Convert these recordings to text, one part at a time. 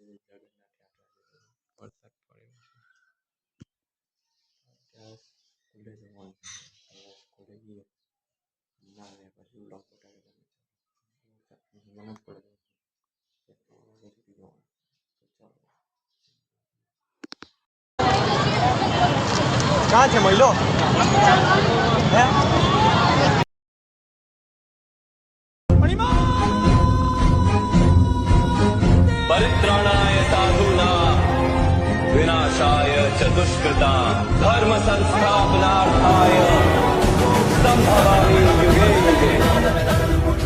વરસાદ પડ્યો છે સ્કૂલે જવાનું સ્કૂલે ગઈએ ના આવ્યા પછી બ્લોક પટાવી મને જ પડે ક્યાં છે મહિલો હે परित्राणाय साधूनां विनाशाय च दुष्कृतां धर्म संस्थापनार्थाय संभवामि युगे युगे।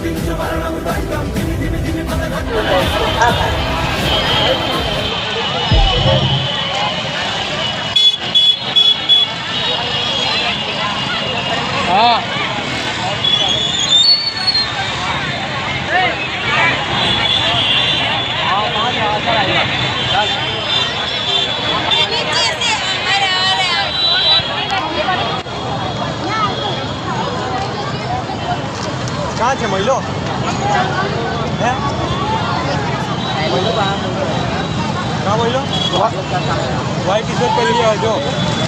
कहाँ है महिलो है महिलो कहाँ महिलो व्हाइट टी शर्ट पहन लिया जो